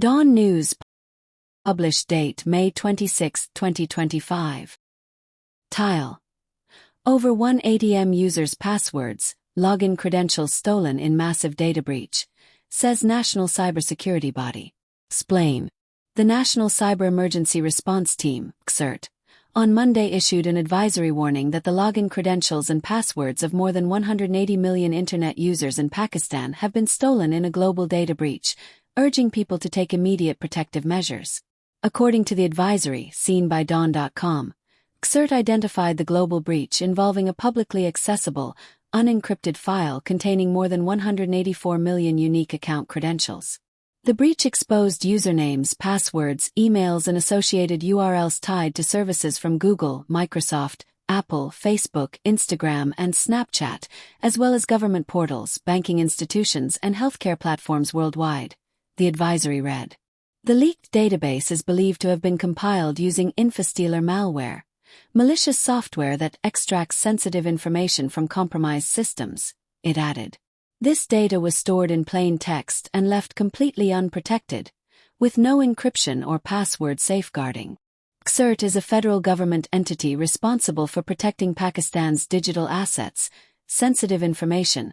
Dawn News. Published date May 26, 2025. Tile. Over 1 ATM users' passwords, login credentials stolen in massive data breach, says National Cybersecurity Body. Explain. The National Cyber Emergency Response Team, PKCCERT, on Monday issued an advisory warning that the login credentials and passwords of more than 180 million internet users in Pakistan have been stolen in a global data breach, urging people to take immediate protective measures. According to the advisory, seen by Dawn.com, PKCCERT identified the global breach involving a publicly accessible, unencrypted file containing more than 184 million unique account credentials. The breach exposed usernames, passwords, emails, and associated URLs tied to services from Google, Microsoft, Apple, Facebook, Instagram, and Snapchat, as well as government portals, banking institutions, and healthcare platforms worldwide, the advisory read. The leaked database is believed to have been compiled using infostealer malware, malicious software that extracts sensitive information from compromised systems, it added. This data was stored in plain text and left completely unprotected, with no encryption or password safeguarding. PKCCERT is a federal government entity responsible for protecting Pakistan's digital assets, sensitive information,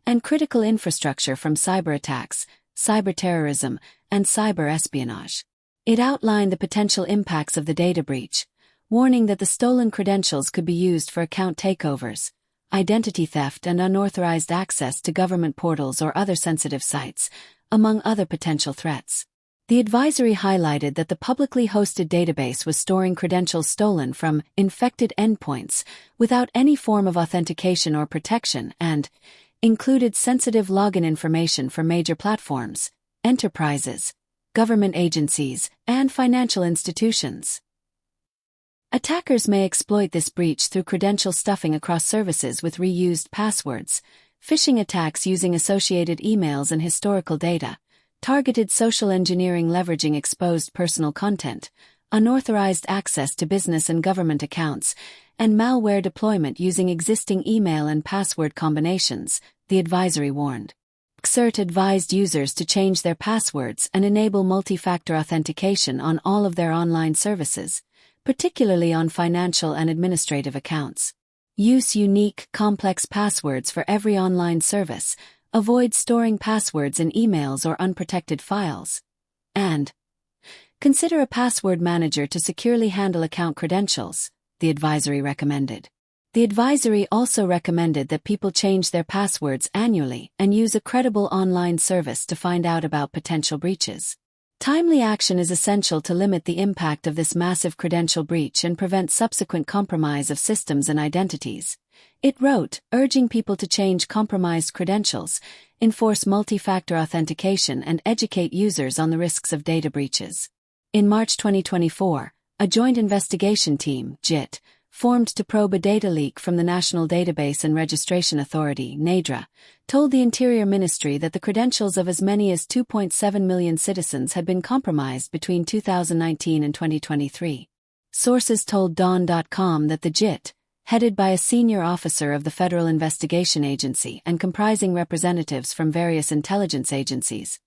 and critical infrastructure from cyber attacks, cyberterrorism, and cyber espionage. It outlined the potential impacts of the data breach, warning that the stolen credentials could be used for account takeovers, identity theft, and unauthorized access to government portals or other sensitive sites, among other potential threats. The advisory highlighted that the publicly hosted database was storing credentials stolen from infected endpoints without any form of authentication or protection and included sensitive login information for major platforms, enterprises, government agencies, and financial institutions. Attackers may exploit this breach through credential stuffing across services with reused passwords, phishing attacks using associated emails and historical data, targeted social engineering leveraging exposed personal content, unauthorized access to business and government accounts, and malware deployment using existing email and password combinations, the advisory warned. PKCCERT advised users to change their passwords and enable multi-factor authentication on all of their online services, particularly on financial and administrative accounts. Use unique, complex passwords for every online service, avoid storing passwords in emails or unprotected files, and consider a password manager to securely handle account credentials, the advisory recommended. The advisory also recommended that people change their passwords annually and use a credible online service to find out about potential breaches. Timely action is essential to limit the impact of this massive credential breach and prevent subsequent compromise of systems and identities. It wrote, urging people to change compromised credentials, enforce multi-factor authentication, and educate users on the risks of data breaches. In March 2024, a joint investigation team, JIT, formed to probe a data leak from the National Database and Registration Authority, Nadra, told the Interior Ministry that the credentials of as many as 2.7 million citizens had been compromised between 2019 and 2023. Sources told Dawn.com that the JIT, headed by a senior officer of the Federal Investigation Agency and comprising representatives from various intelligence agencies,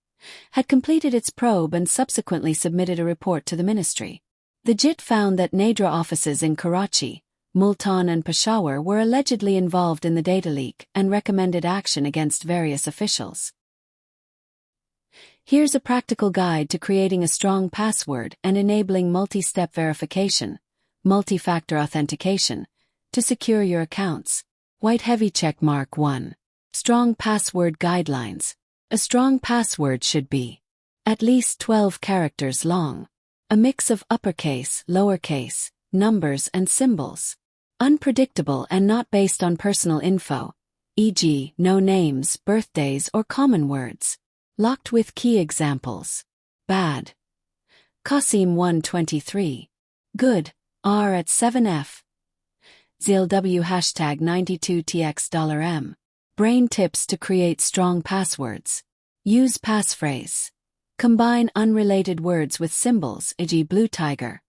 had completed its probe and subsequently submitted a report to the ministry. The JIT found that Nadra offices in Karachi, Multan, and Peshawar were allegedly involved in the data leak and recommended action against various officials. Here's a practical guide to creating a strong password and enabling multi-step verification, multi-factor authentication, to secure your accounts. White heavy check mark 1. Strong password guidelines. A strong password should be at least 12 characters long. A mix of uppercase, lowercase, numbers, and symbols. Unpredictable and not based on personal info, e.g., no names, birthdays, or common words. Locked with key examples. Bad. Qasim 123. Good. R at 7F. ZLW hashtag 92TX$M. Brain tips to create strong passwords. Use passphrase. Combine unrelated words with symbols, e.g. blue tiger.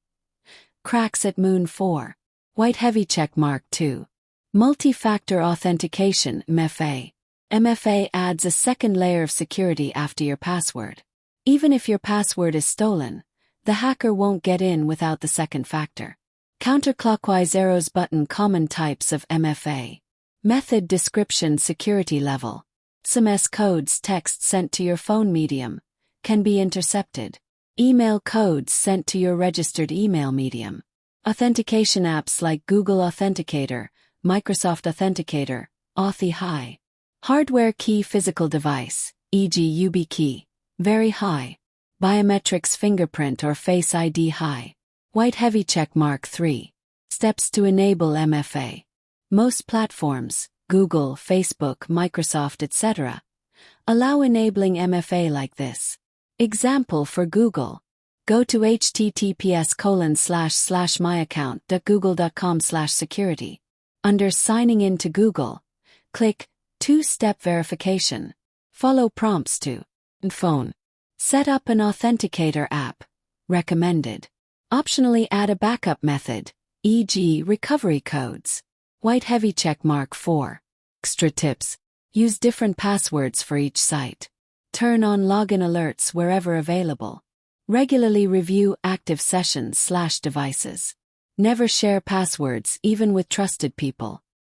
Cracks at moon 4. White heavy check mark 2. Multi-factor authentication, MFA. MFA adds a second layer of security after your password. Even if your password is stolen, the hacker won't get in without the second factor. Counterclockwise arrows button. Common types of MFA. Method description. Security level. SMS codes. Text sent to your phone medium can be intercepted. Email codes sent to your registered email medium. Authentication apps like Google Authenticator, Microsoft Authenticator, Authy. Hardware key. Physical device, e.g. YubiKey, very high. Biometrics. Fingerprint or Face ID. High. White heavy check mark. 3. Steps to enable MFA. Most platforms, Google, Facebook, Microsoft, etc., allow enabling MFA like this. Example for Google. Go to https://myaccount.google.com/security. Under Signing in to Google, click Two-Step Verification. Follow prompts to phone. Set up an authenticator app. Recommended. Optionally add a backup method, e.g. recovery codes. White heavy check mark. 4. Extra tips. Use different passwords for each site. Turn on login alerts wherever available. Regularly review active sessions/devices. Never share passwords even with trusted people.